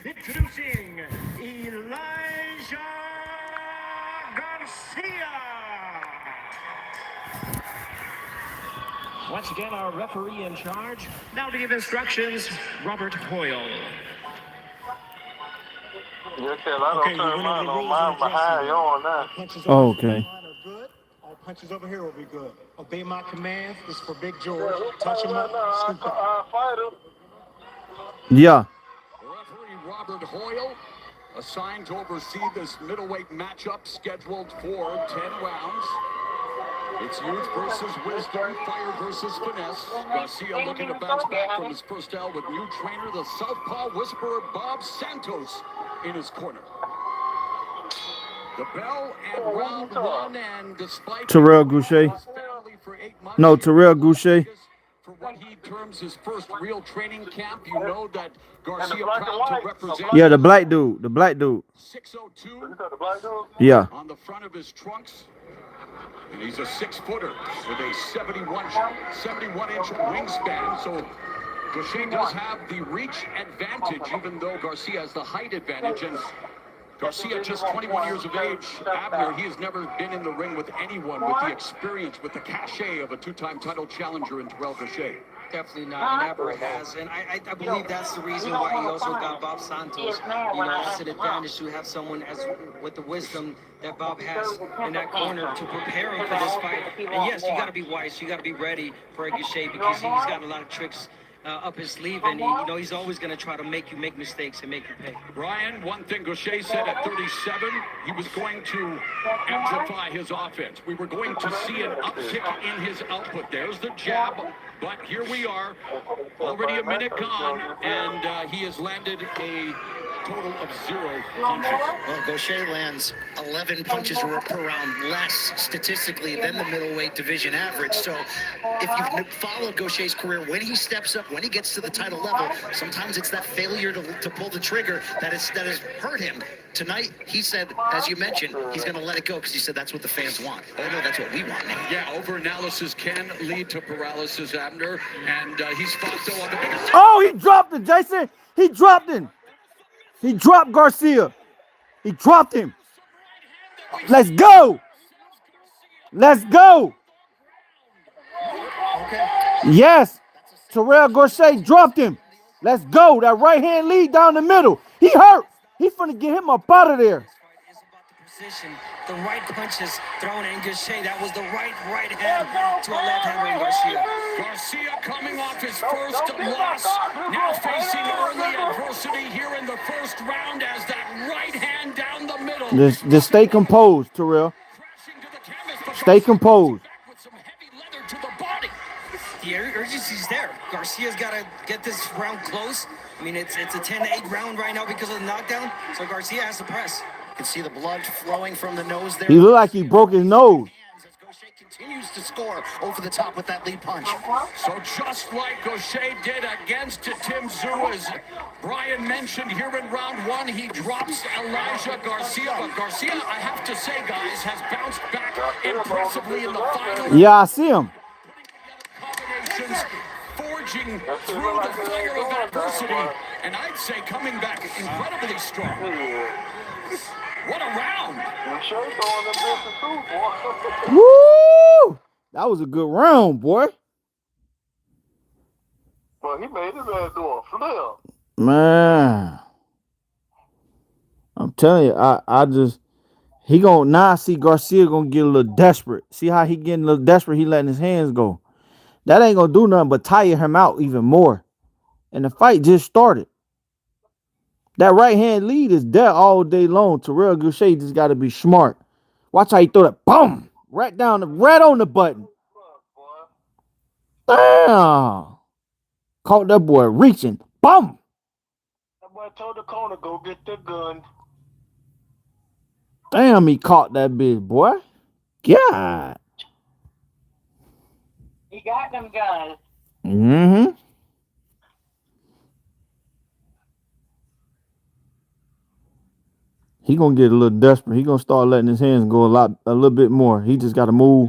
Introducing Elijah Garcia. Once again, our referee in charge. Now to give instructions, Robert Hoyle. Okay, we went over the rules in the dressing room. All punches over Oh, here okay. are good. All punches over here will be good. Obey my commands. This is for Big George. Touch him up, scoop up. Yeah. Referee Robert Hoyle, assigned to oversee this middleweight matchup scheduled for 10 rounds. It's youth versus wisdom, fire versus finesse. Garcia looking to bounce back from his first L with new trainer, the Southpaw Whisperer Bob Santos, in his corner. The bell and round one, and despite Tyrell Goucher. No, Tyrell Goucher. for what he terms his first real training camp, you know that Garcia proud to represent. Yeah, the black dude. The black dude. 602 Yeah. on the front of his trunks. And he's a 6-footer with a 71-inch wingspan. So Goucher does have the reach advantage, even though Garcia has the height advantage. And Garcia, just 21 years of age. Abner, he has never been in the ring with anyone with the experience, with the cachet of a two-time title challenger in Tyrell Goucher. Definitely not, never has. And I believe that's the reason why he also got Bob Santos. You know, that's an advantage to have someone as with the wisdom that Bob has in that corner to prepare him for this fight. And yes, you got to be wise. You got to be ready for Goucher because he's got a lot of tricks up his sleeve, and he's always going to try to make you make mistakes and make you pay. Brian, one thing Goucher said at 37, he was going to amplify his offense. We were going to see an uptick in his output. There's the jab, but here we are, already a minute gone, and he has landed a total of 0 punches. Well, Goucher lands 11 punches per round, less statistically than the middleweight division average. So if you've followed Gaucher's career, when he steps up, when he gets to the title level, sometimes it's that failure to pull the trigger that has hurt him. Tonight, he said, as you mentioned, he's going to let it go because he said that's what the fans want. I know that's what we want now. Yeah, overanalysis can lead to paralysis, Abner, and he's fought though on the biggest. Oh, he dropped it, Jason. He dropped him. He dropped Garcia. He dropped him. Let's go. Let's go. Yes. Tyrell Goucher dropped him. Let's go. That right hand lead down the middle. He hurt. He finna get him up out of there. Position, the right punches thrown in Goucher. That was the right hand to a left hand with Garcia. Garcia coming off his first loss, now facing early adversity here in the first round as that right hand down the middle. Just stay composed, Tyrell. Stay composed. The urgency's there. Garcia's got to get this round close. I mean, it's a 10-8 round right now because of the knockdown, so Garcia has to press. You can see the blood flowing from the nose there. He looked like he broke his nose. Goucher continues to score over the top with that lead punch. So just like Goucher did against Tim Tszyu, as Brian mentioned here in round one, he drops Elijah Garcia. But Garcia, I have to say, guys, has bounced back impressively in the final. Yeah, I see him. Combinations forging through the fire of adversity, and I'd say coming back incredibly strong. What a round! Woo! That was a good round, boy. Well, he made his ass do a flip. Man. I'm telling you, I just he gonna now see Garcia gonna get a little desperate. See how he getting a little desperate, he letting his hands go. That ain't gonna do nothing but tire him out even more. And the fight just started. That right hand lead is there all day long. Tyrell Goucher just got to be smart. Watch how he throw that. Boom! Right on the button. Damn! Caught that boy reaching. Boom! That boy told the corner, go get the gun. Damn, he caught that bitch, boy. God. He got them guns. Mm-hmm. He gonna get a little desperate. He gonna start letting his hands go a little bit more. He just gotta move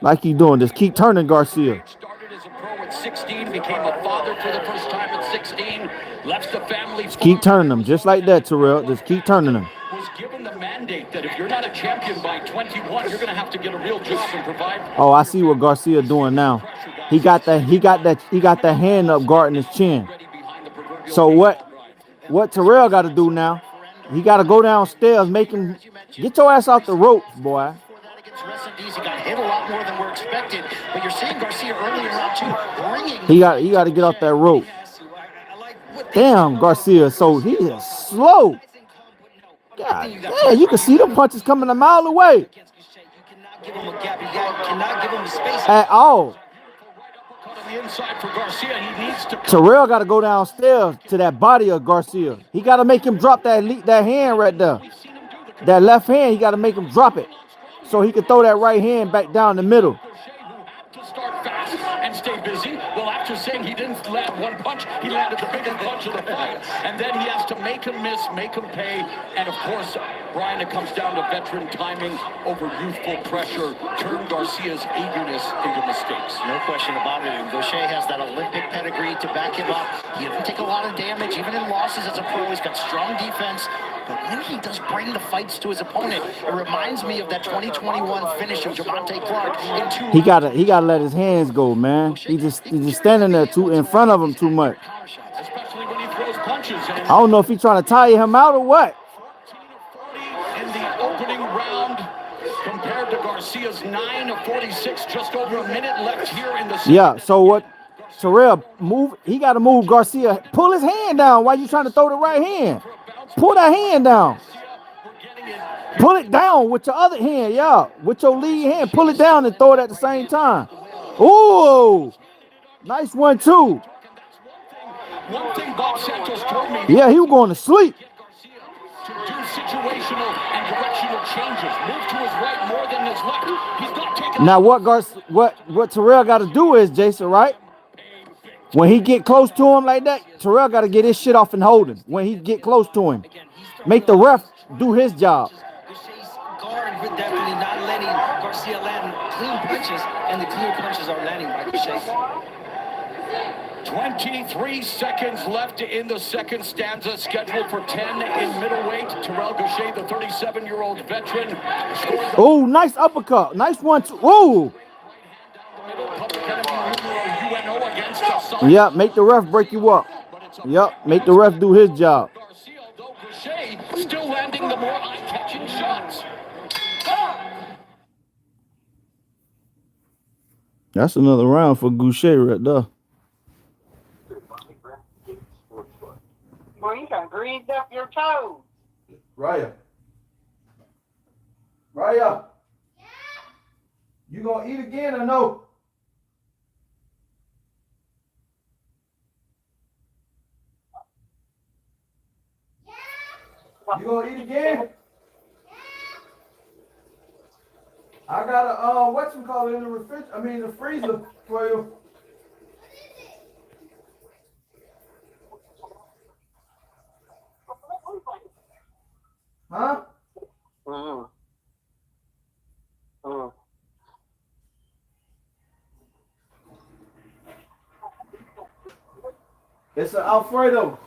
like he doing. Just keep turning Garcia. Started as a pro at 16, became a father for the first time at 16, left the family Just keep turning them, just like that, Tyrell. Just keep turning them. Was given the mandate that if you're not a champion by 21, you're going to have to get a real juice and provide. Oh, I see what Garcia doing now. He got the hand up guarding his chin. So what Tyrell got to do now? He got to go downstairs, make him get your ass off the ropes, boy. He got hit a lot more than we're expected, but you're seeing Garcia early in round 2 bringing. He got to get off that rope. Damn, Garcia, so he is slow. God, yeah, you can see the punches coming a mile away. At all. Tyrell got to go downstairs to that body of Garcia. He got to make him drop that hand right there. That left hand, he got to make him drop it so he can throw that right hand back down the middle. Start fast and stay busy. Well, after saying he didn't land one punch, he landed the biggest punch of the fight. And then he has to make him miss, make him pay. And of course, Brian, it comes down to veteran timing over youthful pressure. Turn Garcia's eagerness into mistakes. No question about it. And Gausha has that Olympic pedigree to back him up. He doesn't take a lot of damage, even in losses as a pro. He's got strong defense. But when he does bring the fights to his opponent, it reminds me of that 2021 finish of Javante Clark in 2 He gotta let his hands go, man. He's just standing there in front of him too much. Especially when he throws punches. I don't know if he's trying to tire him out or what. 14 in the opening round compared to Garcia's 9 of 46, just over a minute left here in the second. Yeah, so what? Tyrell, he got to move Garcia. Pull his hand down. Why you trying to throw the right hand? Pull that hand down. Pull it down with your other hand, yeah. With your lead hand, pull it down and throw it at the same time. Ooh, nice one too. One thing Bob Santos told me. Yeah, he was going to sleep. To do situational and directional changes. Move to his right more than his left. He's not taking. Now what Tyrell got to do is, Jason, right? When he get close to him like that, Tyrell got to get his shit off and hold him. When he get close to him, make the ref do his job. Guard with definitely not letting Garcia land clean punches, and the clear punches are landing by Gausha. 23 seconds left in the second stanza, scheduled for 10 in middleweight. Tyrell Gausha, the 37-year-old veteran. Oh, nice uppercut. Nice one, too. Ooh. Yep, make the ref break you up. Yep, make the ref do his job. Gausha still landing the more eye-catching shots. That's another round for Gausha right there. Boy, you done greased up your toes. Raya. Raya. You gonna eat again or no? You gonna eat again? I got a whatchamacallit in the refrigerator. The freezer for you. Huh? It's an Alfredo.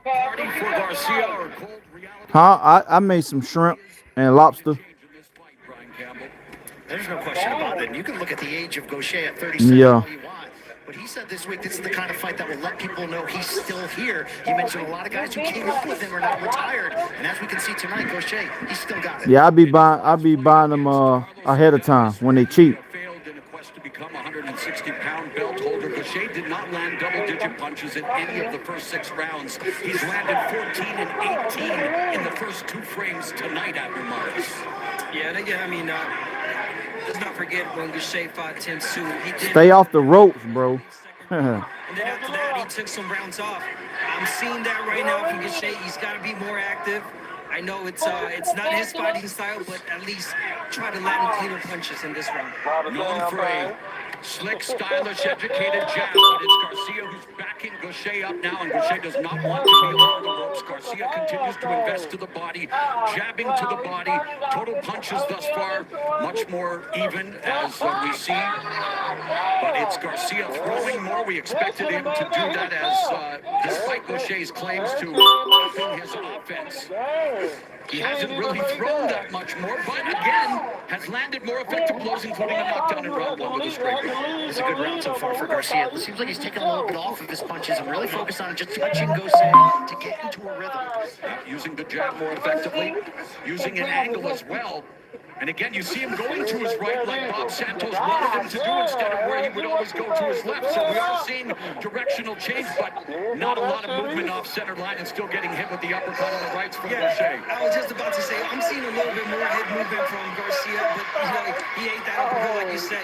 Party for Garcia or cold reality. Huh? I made some shrimp and lobster. There's no question about it. You can look at the age of Gausha at 37 Yeah. all you want. But he said this week this is the kind of fight that will let people know he's still here. He mentioned a lot of guys who came up with him are now retired. And as we can see tonight, Gausha, he's still got it. Yeah, I'll be buying them ahead of time when they cheap. Failed in a quest to become a 160-pound belt holder. Gausha did not land double-digit punches in any of the first 6 rounds. He's landed 14 and 18 in the first 2 frames tonight at remarks. Let's not forget when Gausha fought Tim Tszyu. He did Stay off the ropes, bro. and then after that, he took some rounds off. I'm seeing that right now from Gausha. He's got to be more active. I know it's not his fighting style, but at least try to land cleaner punches in this round. Known for a Slick, stylish, educated jab, but it's Garcia who's backing Gausha up now, and Gausha does not want to be along the ropes. Garcia continues to invest to the body, jabbing to the body. Total punches thus far, much more even as we see. But it's Garcia throwing more. We expected him to do that as, despite Gausha's claims to upping his offense, he hasn't really thrown that much more, but again, has landed more effective blows, including a knockdown in round one with a straight right. It's a good round so far for Garcia. It seems like he's taken a little bit off of his punches and really focused on just touching Gausha to get into a rhythm. Using the jab more effectively, using an angle as well. And again, you see him going to his right like Bob Santos wanted him to do instead of where he would always go to his left. So we are seeing directional change, but not a lot of movement off center line and still getting hit with the uppercut on the rights from Gausha. I was just about to say, I'm seeing a little bit more head movement from Garcia, but he ain't that uppercut like you say.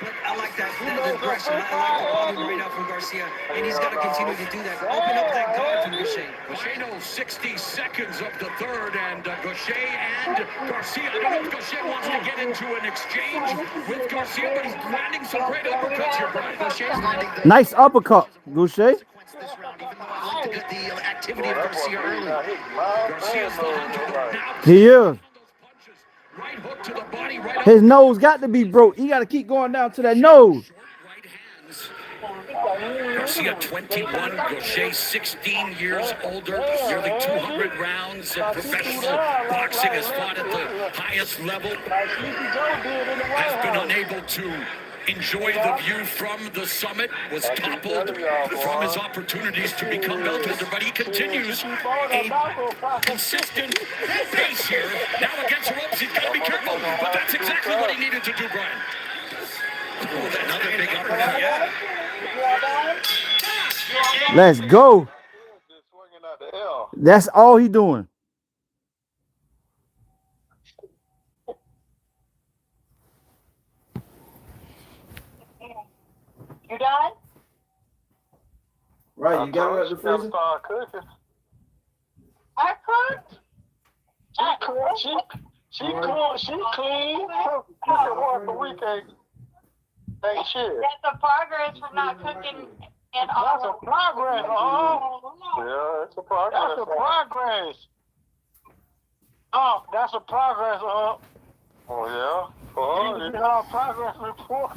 But I like that aggression. I like the volume right now from Garcia, and he's got to continue to do that. Open up that guard from Gausha. Gausha knows 60 seconds of the third, and Gausha and Garcia. I don't know if Gausha wants to get into an exchange with Garcia, but he's landing some great uppercuts here, Brian. Gausha's landing the Nice uppercut, Gausha. this round, even though I like the activity of Garcia early. Garcia's the hunter. Now He is. right hook to the body, right up. His nose got to be broke. He got to keep going down to that nose. Right hands. Garcia 21, Gausha 16 years older, nearly 200 rounds of professional boxing, has fought at the highest level, has been unable to enjoy the view from the summit, was toppled from his opportunities to become belt holder, but he continues a consistent pace here. Now against the ropes, he's got to be careful, but that's exactly what he needed to do, Brian. Oh, that's another big uppercut. Yeah. Let's go. That's all he doing. You done? Right, you got it at the freezer? I cooked. She clean. She can work the weekend. Ain't shit. That's a progress from not cooking and That's a all. progress, Yeah, it's a progress. That's a progress. That's a progress, Oh, yeah? You got a progress report.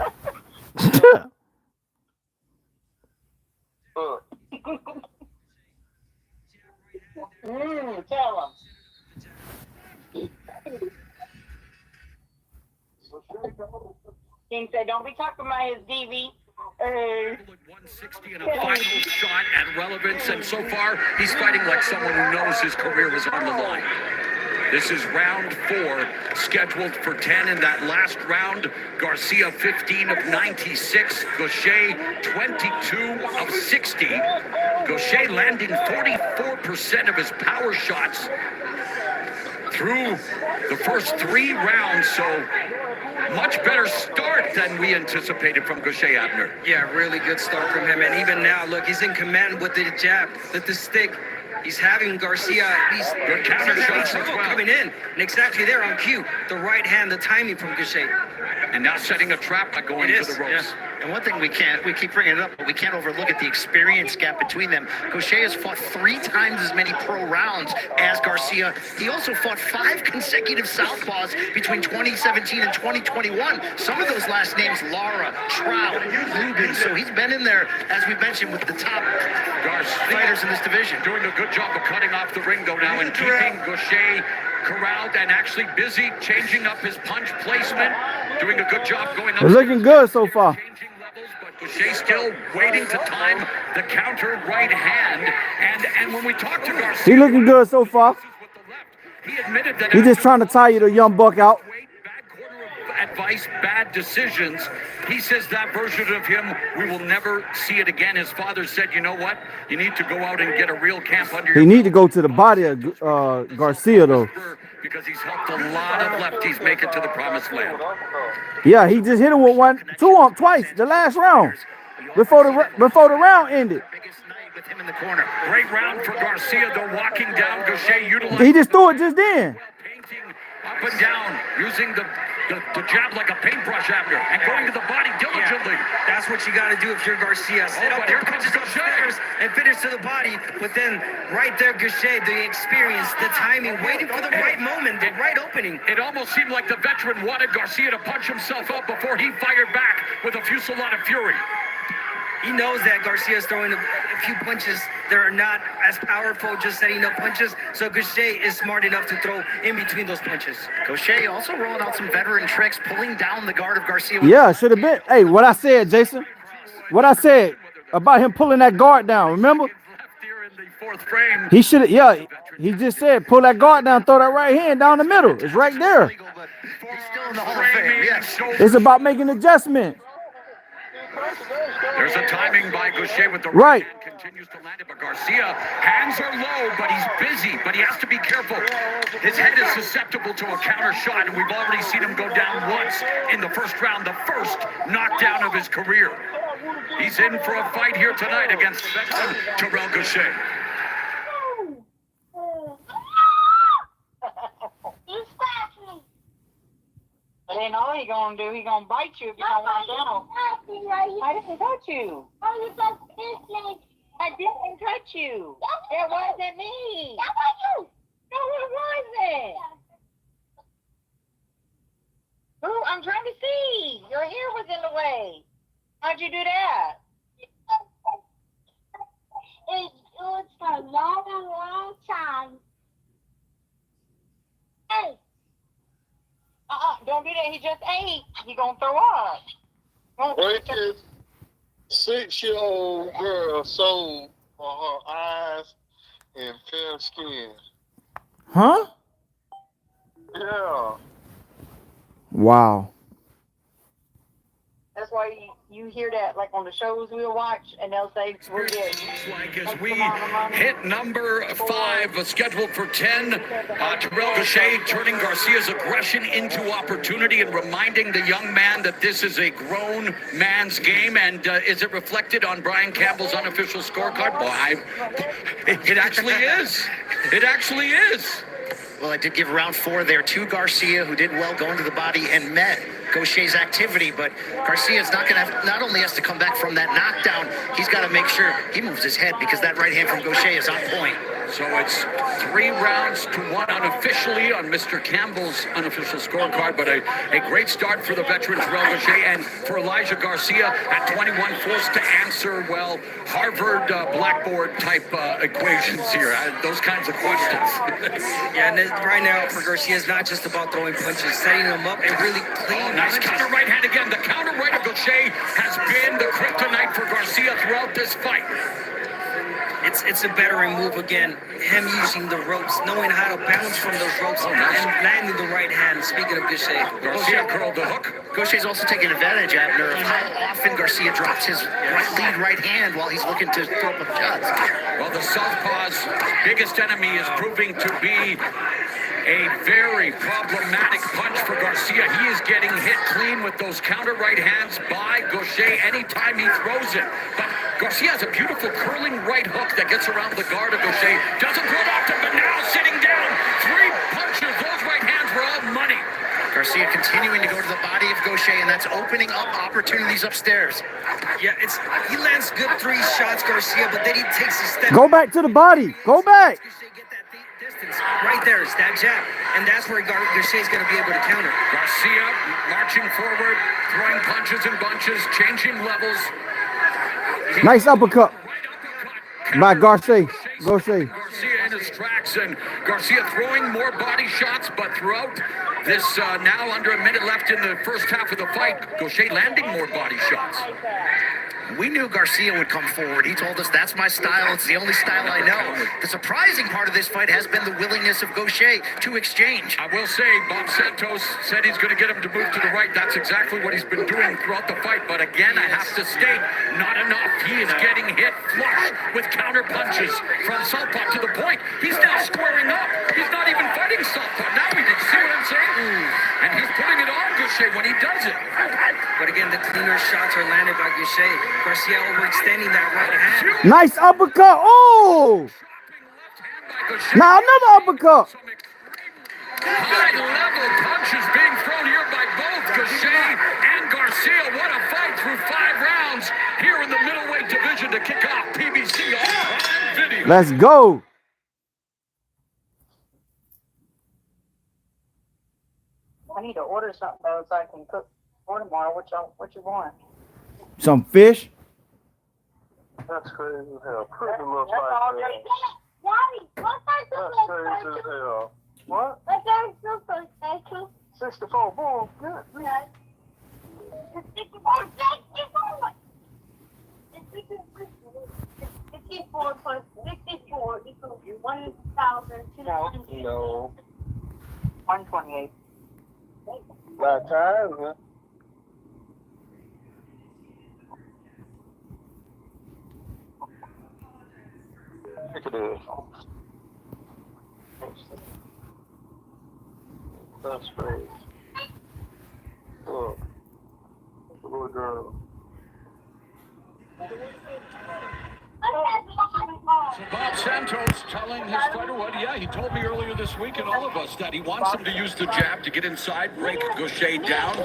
Tell him. King said, don't be talking about his DV. 160 and a final shot at relevance, and so far he's fighting like someone who knows his career is on the line. This is round 4, scheduled for 10. In that last round, Garcia 15 of 96, Gausha 22 of 60. Gausha landing 44% of his power shots through the first 3 rounds, so much better start than we anticipated from Gausha, Abner. Yeah, really good start from him. And even now, look, he's in command with the jab, with the stick. He's having Garcia, he's good counter shots as well. coming in. And exactly there on cue, the right hand, the timing from Gausha. And now setting a trap by going to the ropes. Yeah. And one thing we keep bringing it up, but we can't overlook at the experience gap between them. Gausha has fought 3 times as many pro rounds as Garcia. He also fought 5 consecutive southpaws between 2017 and 2021. Some of those last names, Lara, Trout, Lubin. So he's been in there, as we mentioned, with the top fighters in this division. Doing a good job of cutting off the ring, though, now, and keeping Gausha corralled and actually busy, changing up his punch placement, doing a good job going up. They're looking good so far. Changing levels, but Gausha still waiting to time the counter right hand. And when we talk to Garcia, He looking good so far. he admitted that He just trying to tire the young buck out. bad corner of advice, bad decisions. He says that version of him, we will never see it again. His father said, you know what? You need to go out and get a real camp under your He need to go to the body of Garcia though. because he's helped a lot of lefties make it to the promised land. Yeah, he just hit him with 2 twice the last round before the round ended. Biggest night with him in the corner. Great round for Garcia, though, walking down. Gausha utilizing. He just threw it just then. Painting up and down, using the jab like a paintbrush after, and going to the body diligently. that's what you got to do if you're Garcia. Sit up there, punches upstairs, and finish to the body. But then right there, Gausha, the experience, the timing, waiting for the right moment, the right opening. It almost seemed like the veteran wanted Garcia to punch himself up before he fired back with a fusillade of fury. He knows that Garcia's throwing a few punches that are not as powerful, just setting up punches. So Gausha is smart enough to throw in between those punches. Gausha also rolling out some veteran tricks, pulling down the guard of Garcia. Yeah, should have been. Hey, what I said, Jason. What I said about him pulling that guard down. Remember? He should have. Yeah, he just said pull that guard down, throw that right hand down the middle. It's right there. He's still in the Hall of Fame. Yes. It's about making adjustments. There's a timing by Gausha with the right hand, continues to land it, but Garcia, hands are low, but he's busy, but he has to be careful. His head is susceptible to a counter shot, and we've already seen him go down once in the first round, the first knockdown of his career. He's in for a fight here tonight against veteran Tyrell Gausha. But then all he gonna do, he gonna bite you if you don't want down. I didn't touch you. Oh, you just kissed me. I didn't touch you. It wasn't me. That was you. No, it wasn't. Ooh, I'm trying to see. Your hair was in the way. How'd you do that? It was for a long time. Hey. Don't do that. He just ate. He gonna throw up. Wait till 6-year-old girl sold for her eyes and fair skin. Huh? Yeah. Wow. That's why you hear that like on the shows we'll watch, and they'll say we're good. Like as we hit number 5, scheduled for 10, Tyrell Gausha turning Garcia's aggression into opportunity and reminding the young man that this is a grown man's game. And is it reflected on Brian Campbell's unofficial scorecard? Well, it actually is. It actually is. Well, I did give round 4 there to Garcia, who did well going to the body and met Gausha's activity, but Garcia's not only has to come back from that knockdown, he's got to make sure he moves his head because that right hand from Gausha is on point. So it's 3 rounds to 1 unofficially on Mr. Campbell's unofficial scorecard, but a great start for the veteran Tyrell Gausha and for Elijah Garcia at 21, forced to answer, well, Harvard blackboard type equations here, those kinds of questions. Yeah, and right now for Garcia, it's not just about throwing punches, setting them up and really clean. Nice counter right hand again. The counter right of Gausha has been the kryptonite for Garcia throughout this fight. It's a bettering move again. Him using the ropes, knowing how to bounce from those ropes and landing the right hand. Speaking of Gausha, Garcia curled the hook. Gausha's also taking advantage, Abner, of how often Garcia drops his right hand while he's looking to throw up shots. Well, the southpaw's biggest enemy is proving to be a very problematic punch for Garcia. He is getting hit clean with those counter right hands by Gausha anytime he throws it. But Garcia has a beautiful curling right hook that gets around the guard of Gausha. Doesn't pull it off, but now sitting down. 3 punches. Those right hands were all money. Garcia continuing to go to the body of Gausha, and that's opening up opportunities upstairs. Yeah, he lands good 3 shots, Garcia, but then he takes a step. Go back to the body. Go back. Right there is that jab, and that's where Gausha is going to be able to counter. Garcia marching forward, throwing punches in bunches, changing levels. Nice uppercut by Gausha. Garcia in his tracks, and Garcia throwing more body shots, but throughout this now under a minute left in the first half of the fight, Gausha landing more body shots. We knew Garcia would come forward. He told us, that's my style. It's the only style I know. The surprising part of this fight has been the willingness of Gausha to exchange. I will say, Bob Santos said he's going to get him to move to the right. That's exactly what he's been doing throughout the fight. But again, I have to state, not enough. He is getting hit flush with counter punches from southpaw to the point. He's now squaring up. He's not even fighting southpaw. Now we can see what I'm saying? And he's putting it on Gausha when he does it. But again, the cleaner shots are landed by Gausha. Garcia overextending that right hand. Nice uppercut. Oh! Now another uppercut. High-level punches being thrown here by both Gausha and Garcia. What a fight through 5 rounds. to kick off PBC on Prime Video. Let's go. I need to order something though so I can cook for tomorrow. What you want? Some fish. That's crazy as hell. Pretty looks That's like all that. day. Daddy, what size That's crazy as hell. What? What size is special? 64. Boom. Good. It's 64. 64 plus 64 equals 1,200. No. 128. About time, huh? Look at this. That's crazy. Look. The little girl. So Bob Santos telling his fighter what? Yeah, he told me earlier this week and all of us that he wants him to use the jab to get inside, break Gausha down.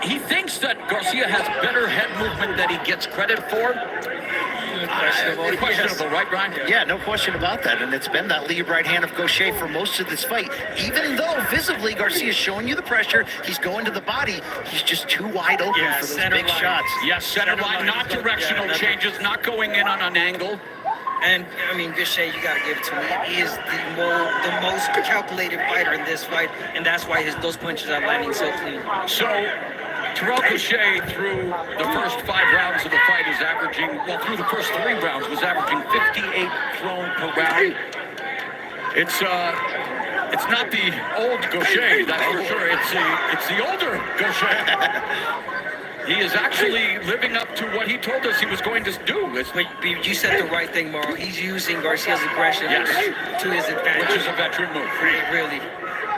He thinks that Garcia has better head movement than he gets credit for. Questionable, right, Brian? Yeah, no question about that. And it's been that lead right hand of Gausha for most of this fight. Even though visibly Garcia's showing you the pressure, he's going to the body. He's just too wide open for those big shots. Yes, center line, not directional changes, not going in on an angle. And I mean, Gausha, you gotta give it to him. He is the most calculated fighter in this fight, and that's why those punches are landing so clean. So Tyrell Gausha through the first 5 rounds of the fight is averaging, well, through the first 3 rounds was averaging 58 thrown per round. It's not the old Gausha, that's for sure. It's the older Gausha. He is actually living up to what he told us he was going to do. You said the right thing, Mauro. He's using Garcia's aggression to his advantage. Which is a veteran move.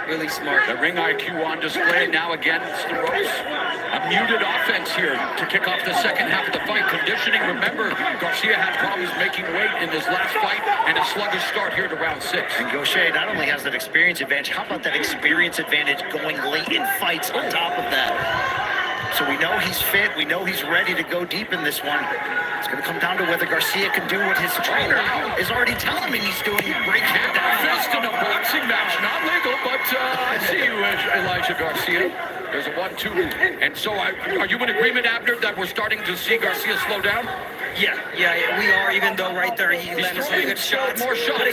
Really smart. The ring IQ on display now against the ropes. A muted offense here to kick off the second half of the fight. Conditioning, remember, Garcia had problems making weight in his last fight and a sluggish start here to round 6. And Gausha not only has that experience advantage, how about that experience advantage going late in fights on top of that? So we know he's fit. We know he's ready to go deep in this one. It's going to come down to whether Garcia can do what his trainer is already telling him he's doing. Break him down. Fist in a boxing match. Not legal, but I see you, Elijah Garcia. There's a 1-2. And so are you in agreement, Abner, that we're starting to see Garcia slow down? Yeah, we are, even though right there he landed some good shots. More shots. But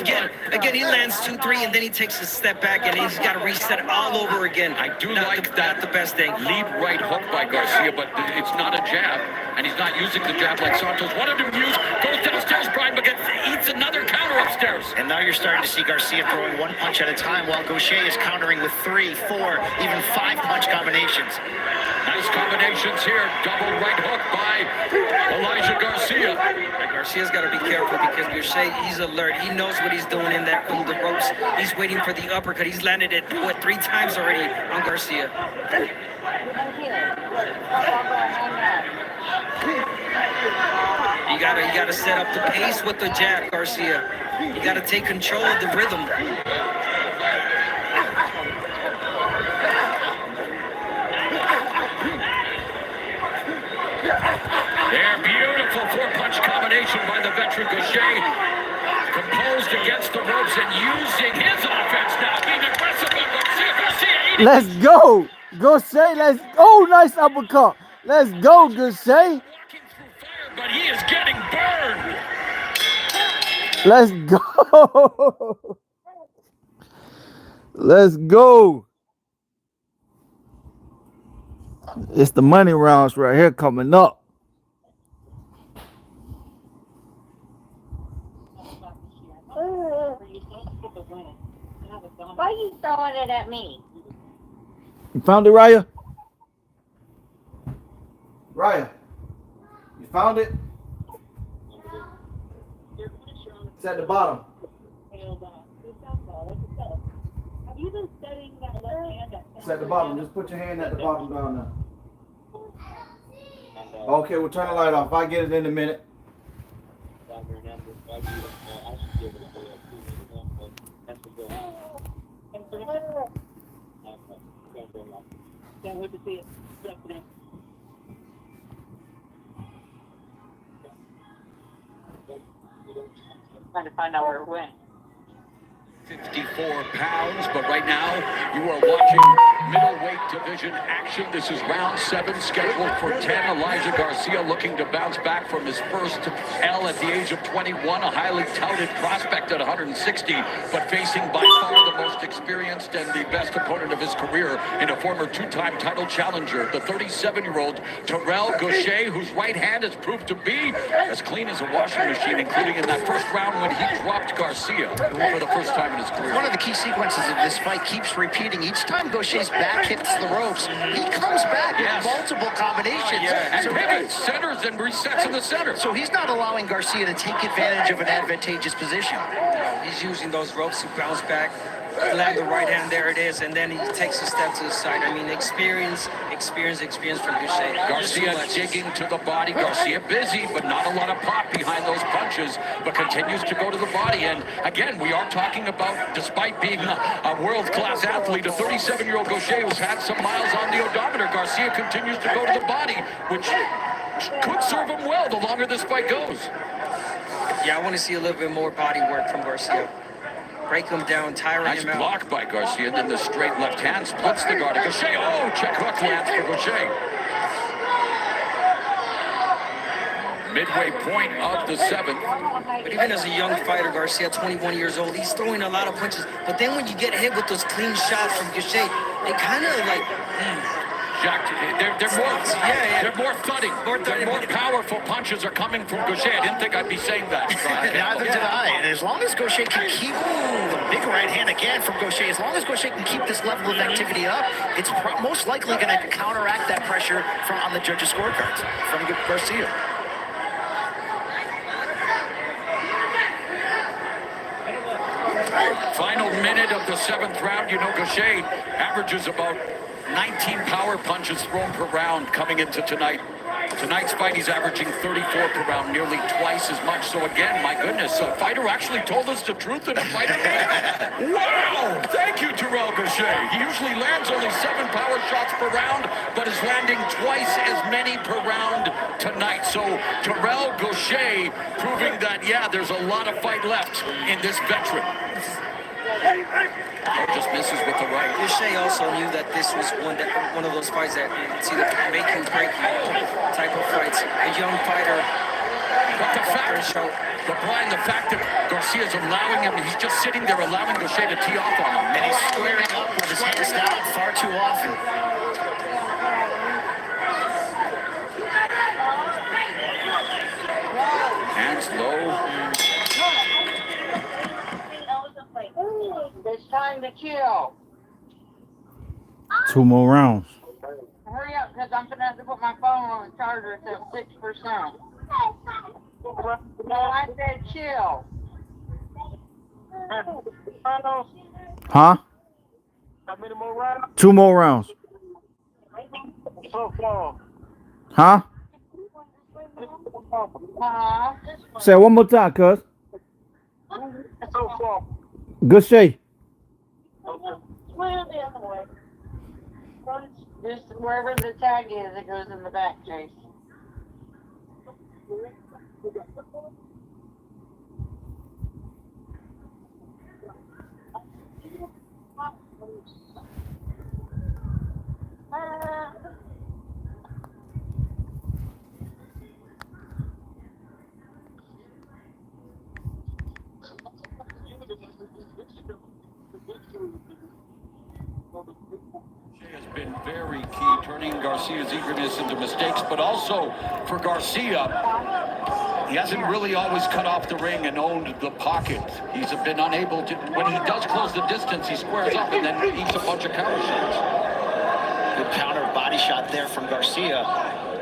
again, he lands 2-3, and then he takes a step back, and he's got to reset all over again. I do like that. Not the best thing. Lead right hook by Garcia, but it's not a jab, and he's not using the jab like Santos wanted him to use. Goes downstairs, Brian, but eats another counter upstairs. And now you're starting to see Garcia throwing 1 punch at a time, while Gausha is countering with 3, 4, even 5 punch combinations. Nice combinations here. Double right hook by Elijah Garcia. Garcia's got to be careful because Gausha, he's alert. He knows what he's doing in the ropes. He's waiting for the uppercut. He's landed it, 3 times already on Garcia. You gotta set up the pace with the jab, Garcia. You gotta take control of the rhythm. There, beautiful 4-punch combination by the veteran Gausha. Composed against the ropes and using his offense now, being aggressive on Garcia. Let's go. Gausha, let's go. Nice uppercut. Let's go, Gausha. But he is getting burned. Let's go. Let's go. It's the money rounds right here coming up. Why are you throwing it at me? You found it, Raya? Raya, you found it? It's at the bottom. It's at the bottom. Just put your hand at the bottom down now. Okay, we'll turn the light off. I'll get it in a minute. Can't wait to see it. trying to find out where it went. 54 pounds, but right now you are watching middleweight division action. This is round 7, scheduled for 10. Elijah Garcia looking to bounce back from his first L at the age of 21, a highly touted prospect at 160, but facing by far the most experienced and the best opponent of his career in a former 2-time title challenger, the 37-year-old Tyrell, whose right hand has proved to be as clean as a washing machine, including in that first round when he dropped Garcia for the first time in his career. One of the key sequences of this fight keeps repeating. Each time Gausha's back hits the ropes, he comes back with multiple combinations. And so pivots, centers, and resets in the center. So he's not allowing Garcia to take advantage of an advantageous position. He's using those ropes to bounce back, land the right hand, there it is, and then he takes a step to the side. I mean, experience from Gausha. Garcia digging to the body. Garcia busy, but not a lot of pop behind those punches, but continues to go to the body. And again, we are talking about, despite being a world-class athlete, a 37-year-old Gausha who's had some miles on the odometer. Garcia continues to go to the body, which could serve him well the longer this fight goes. Yeah, I want to see a little bit more body work from Garcia. Break him down, tire him out. Nice block by Garcia, then the straight left hand splits the guard of Gausha. Oh, check hook lands for Gausha. Midway point of the 7th. But even as a young fighter, Garcia, 21 years old, he's throwing a lot of punches. But then when you get hit with those clean shots from Gausha, they kind of like... They're more thudding. They're more powerful punches are coming from Gausha. I didn't think I'd be saying that. Neither did I. And as long as Gausha can keep the big right hand again from Gausha, as long as Gausha can keep this level of activity up, it's most likely going to counteract that pressure on the judges' scorecards from Garcia. Final minute of the 7th round. You know, Gausha averages about 19 power punches thrown per round coming into tonight. Tonight's fight, he's averaging 34 per round, nearly twice as much. So again, my goodness, a fighter actually told us the truth in a fight. Wow! Thank you, Tyrell Gausha. He usually lands only 7 power shots per round, but is landing twice as many per round tonight. So Tyrell Gausha proving that, yeah, there's a lot of fight left in this veteran. Oh, just misses with the right. Gausha also knew that this was one of those fights that it's either make you break you type of fights. A young fighter. But Brian, the fact that Garcia's allowing him, he's just sitting there allowing Gausha to tee off on him. And he's squaring up with his hands down far too often. Hands low. It's time to chill. 2 more rounds. Hurry up, because I'm going to have to put my phone on the charger. It's at 6%. No, I said chill. Huh? 2 more rounds. Huh? Say it one more time, cuz. Gausha. Just wherever the tag is, it goes in the back, Chase. Has been very key, turning Garcia's eagerness into mistakes, but also for Garcia, he hasn't really always cut off the ring and owned the pocket. He's been unable to, when he does close the distance, he squares up and then eats a bunch of counter shots. Good counter body shot there from Garcia.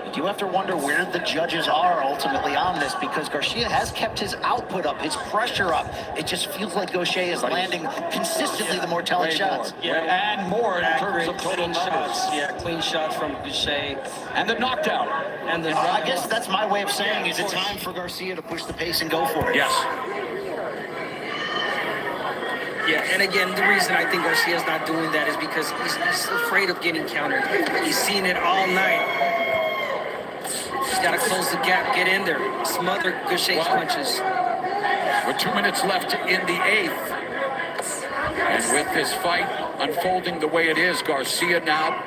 You do have to wonder where the judges are ultimately on this, because Garcia has kept his output up, his pressure up. It just feels like Gausha is landing consistently the more telling shots. Yeah, and more in terms of total shots. Yeah, clean shots from Gausha. And the knockdown. And the I guess that's my way of saying, is it time for Garcia to push the pace and go for it? Yes. Yeah, and again, the reason I think Garcia's not doing that is because he's afraid of getting countered. He's seen it all night. He's got to close the gap, get in there, smother Gausha's punches. With 2 minutes left in the 8th. And with this fight unfolding the way it is, Garcia now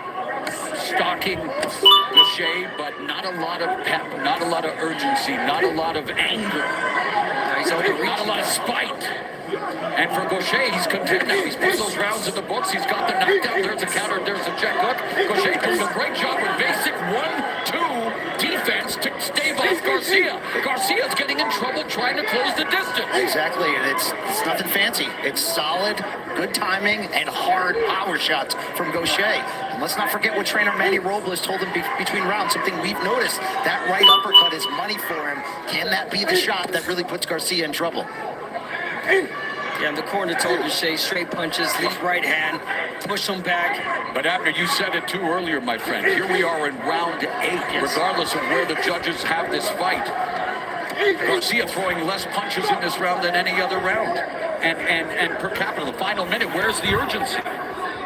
stalking Gausha, but not a lot of pep, not a lot of urgency, not a lot of anger, not a lot of spite. And for Gausha, he's content now. He's put those rounds in the books. He's got the knockdown. There's a counter. There's a check hook. Gausha does a great job with basic 1-2 defense to stave off Garcia. Garcia's getting in trouble trying to close the distance. Exactly, and it's nothing fancy. It's solid, good timing, and hard power shots from Gausha. And let's not forget what trainer Manny Robles told him between rounds, something we've noticed. That right uppercut is money for him. Can that be the shot that really puts Garcia in trouble? Yeah, and the corner told Gausha straight punches, lead right hand, push him back. But Abner, you said it too earlier, my friend. Here we are in round 8, regardless of where the judges have this fight. Garcia throwing less punches in this round than any other round. And per capita, the final minute, where's the urgency?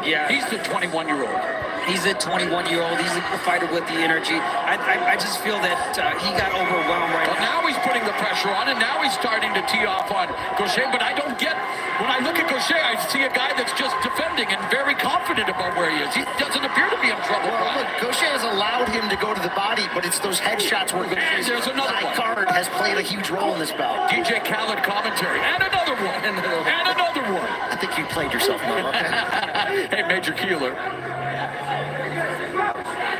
Yeah. He's the 21-year-old. He's a 21-year-old. He's a fighter with the energy. I just feel that he got overwhelmed right now. Now he's putting the pressure on, and now he's starting to tee off on Gausha. But I don't get, when I look at Gausha, I see a guy that's just defending and very confident about where he is. He doesn't appear to be in trouble. Well, look, Gausha has allowed him to go to the body, but it's those headshots where Gausha's high card has played a huge role in this bout. DJ Khaled commentary, and another one, and another one. I think you played yourself, Mo, okay? Hey, Major Keeler.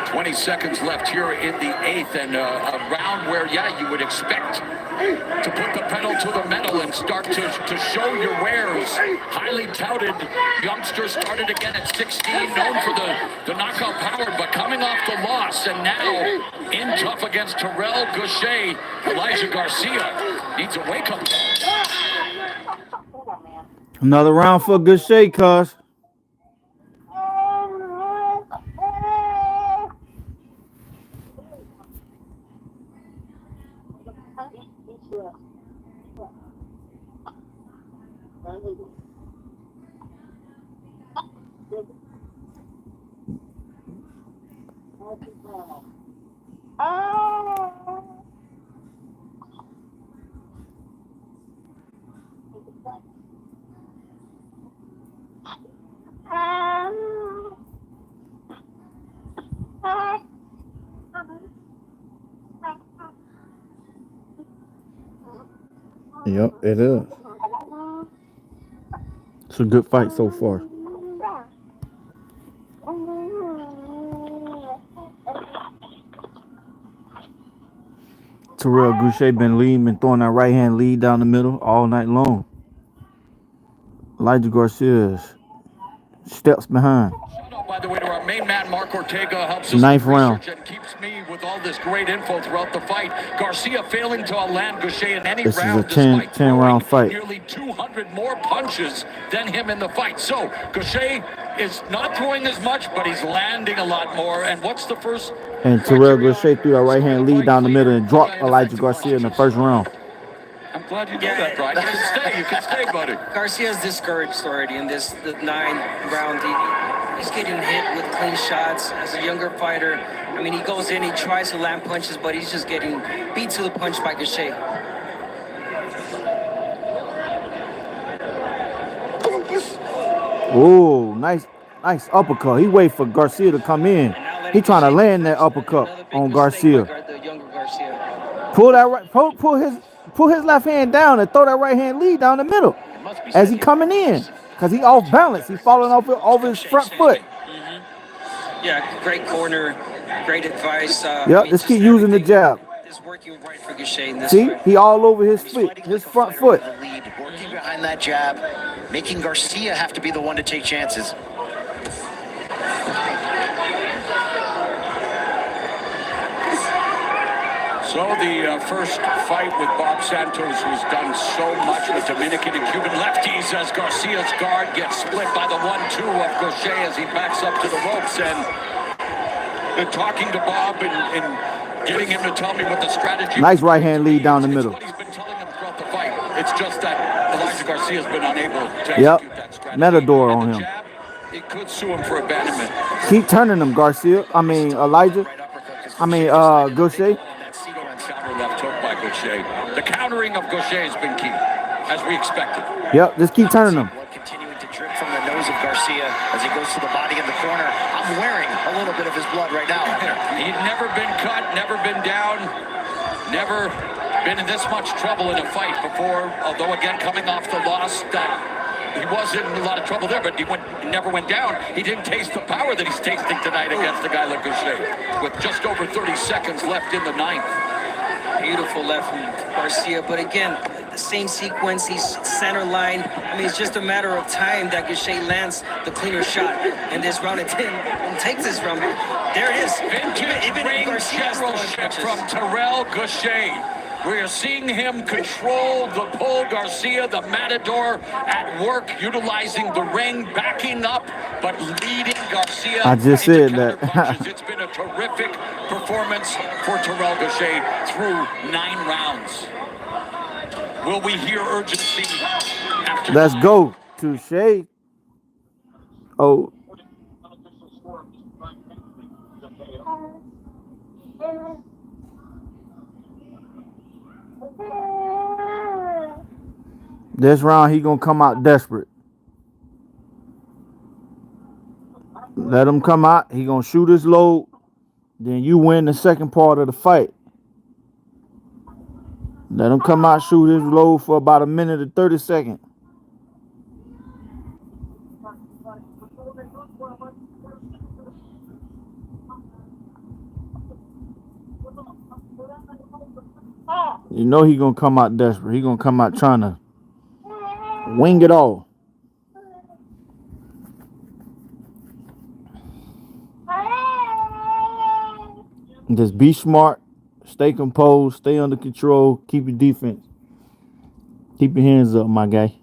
20 seconds left here in the 8th, and a round where, yeah, you would expect to put the pedal to the metal and start to show your wares. Highly touted youngster, started again at 16, known for the knockout power, but coming off the loss, and now in tough against Tyrell, Gausha, Elijah Garcia needs a wake-up call. Another round for Gausha, cuz. Yep, it is. It's a good fight so far. Tyrell Gausha been leading, been throwing that right hand lead down the middle all night long. Elijah Garcia steps behind. Shout out, by the way, to our main man, Mark Ortega, helps us Ninth round. and keeps me with all this great info throughout the fight. Garcia failing to land Gausha in any This round. is a 10 round fight. Nearly 200 more punches than him in the fight. So Gausha is not throwing as much, but he's landing a lot more. And what's the first? And Tyrell Gausha threw that right hand lead down the middle and dropped Elijah Garcia in the first round. I'm glad you did that, Brian. You can stay, buddy. Garcia's discouraged already in the 9th round. He's getting hit with clean shots as a younger fighter. I mean, he goes in, he tries to land punches, but he's just getting beat to the punch by Gausha. Oh, nice uppercut. He wait for Garcia to come in. He trying to land that uppercut on Garcia. Pull that right, pull his left hand down and throw that right hand lead down the middle as he coming in, because he off balance. He's falling over his front foot. Yeah, great corner, great advice. Yep, just keep using the jab. Is working right for Gausha in this See, fight. he all over his foot, his front foot. Working behind that jab, making Garcia have to be the one to take chances. So the first fight with Bob Santos was done so much with Dominican and Cuban lefties as Garcia's guard gets split by the 1-2 of Gausha as he backs up to the ropes. And talking to Bob and getting him to tell me what the strategy. Nice right hand lead down the middle. What he's been telling him throughout the fight. It's just that Elijah Garcia's been unable to execute that strategy. Matador on him. Jab, it could sue him for abandonment. Keep turning him, Garcia. Elijah. Gausha. Counter left hook by Gausha. The countering of Gausha has been key. as we expected. Yep, just keep turning them. Blood continuing to drip from the nose of Garcia as he goes to the body in the corner. I'm wearing a little bit of his blood right now. He'd never been cut, never been down, never been in this much trouble in a fight before, although again coming off the loss that he was in a lot of trouble there, but he never went down. He didn't taste the power that he's tasting tonight against a guy like Gausha with just over 30 seconds left in the ninth. Beautiful left from Garcia, but again, the same sequence, he's center line. I mean, it's just a matter of time that Gausha lands the cleaner shot in this round. It didn't take this round. There it is. Vintage ring generalship from Tyrell Gausha. We are seeing him control the pull. Garcia, the matador, at work, utilizing the ring, backing up, but leading Garcia. I just said that. It's been a terrific performance for Tyrell Gausha through 9 rounds. Will we hear urgency after? Let's go. Touche. Oh. This round, he gonna come out desperate. Let him come out. He gonna shoot his load. Then you win the second part of the fight. Let him come out, shoot his load for about a minute and 30 seconds. You know he gonna come out desperate. He gonna come out trying to wing it all. Just be smart, stay composed, stay under control, keep your defense. Keep your hands up, my guy.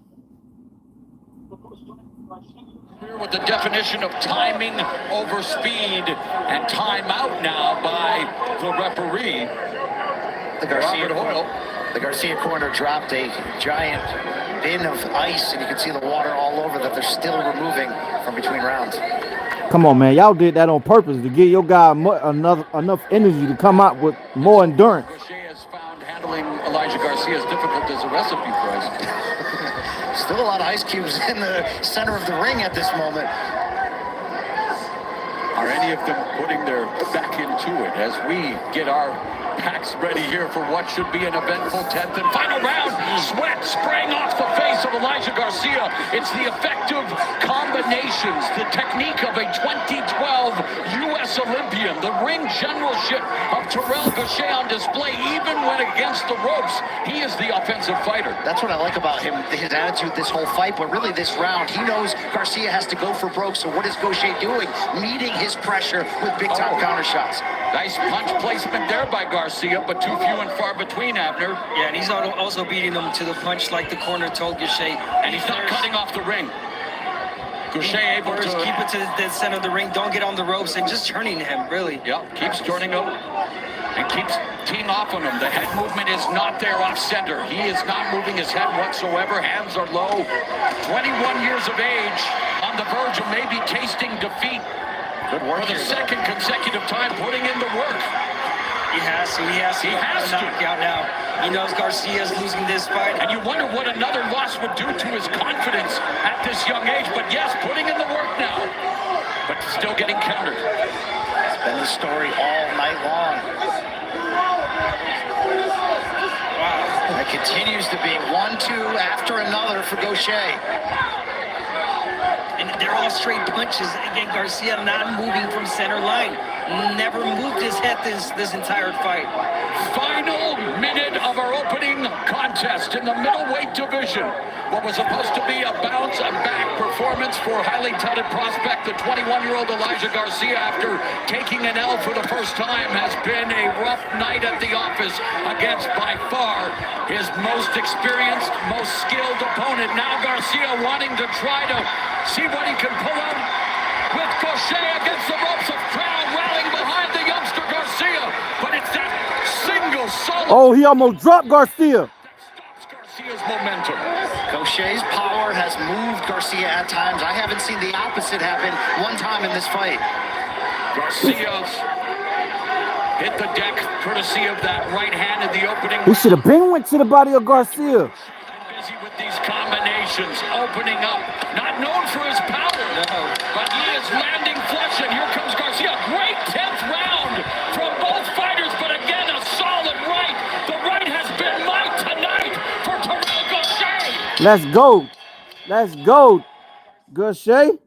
Here with the definition of timing over speed and timeout now by the referee. The Garcia corner dropped a giant bin of ice, and you can see the water all over that they're still removing from between rounds. Come on, man. Y'all did that on purpose to give your guy enough energy to come out with more endurance. Gausha has found handling Elijah Garcia as difficult as a recipe for ice. Still a lot of ice cubes in the center of the ring at this moment. Are any of them putting their back into it as we get our packs ready here for what should be an eventful 10th and final round? Sweat spraying off the face of Elijah Garcia. It's the effective combinations, the technique of a 2012 U.S. Olympian, the ring generalship of Tyrell Gausha on display, even when against the ropes. He is the offensive fighter. That's what I like about him, his attitude this whole fight, but really this round. He knows Garcia has to go for broke, so what is Gausha doing? Meeting his pressure with big-time counter shots. Nice punch placement there by Garcia, but too few and far between, Abner. Yeah, and he's also beating them to the punch like the corner told Gausha. And he's not cutting off the ring. Gausha able to keep it to the center of the ring, don't get on the ropes, and just turning him, really. Yep, keeps turning him and keeps teeing off on him. The head movement is not there off center. He is not moving his head whatsoever. Hands are low. 21 years of age, on the verge of maybe tasting defeat. Good work for the second consecutive time, putting in the work. He has to. He has to knock out now. He knows Garcia's losing this fight. And you wonder what another loss would do to his confidence at this young age. But yes, putting in the work now. But still getting countered. It's been the story all night long. Wow. It continues to be 1-2 after another for Gausha. And they're all straight punches. Again, Garcia not moving from center line. Never moved his head this entire fight. Final minute of our opening contest in the middleweight division. What was supposed to be a bounce and back performance for highly touted prospect, the 21-year-old Elijah Garcia, after taking an L for the first time, has been a rough night at the office against by far his most experienced, most skilled opponent. Now Garcia wanting to try to see what he can pull out with Gausha against the ropes of crowd rallying behind the youngster Garcia. But it's that single solid. Oh, he almost dropped Garcia. That stops Garcia's momentum. Gausha's power has moved Garcia at times. I haven't seen the opposite happen one time in this fight. Garcia's hit the deck courtesy of that right hand in the opening. He should have been went to the body of Garcia. Busy with combinations opening up. Not known for his power, but he is landing flush, and here comes Garcia. Great 10th round from both fighters, but again, a solid right. The right has been light tonight for Tyrell Gausha. Let's go. Let's go. Gausha.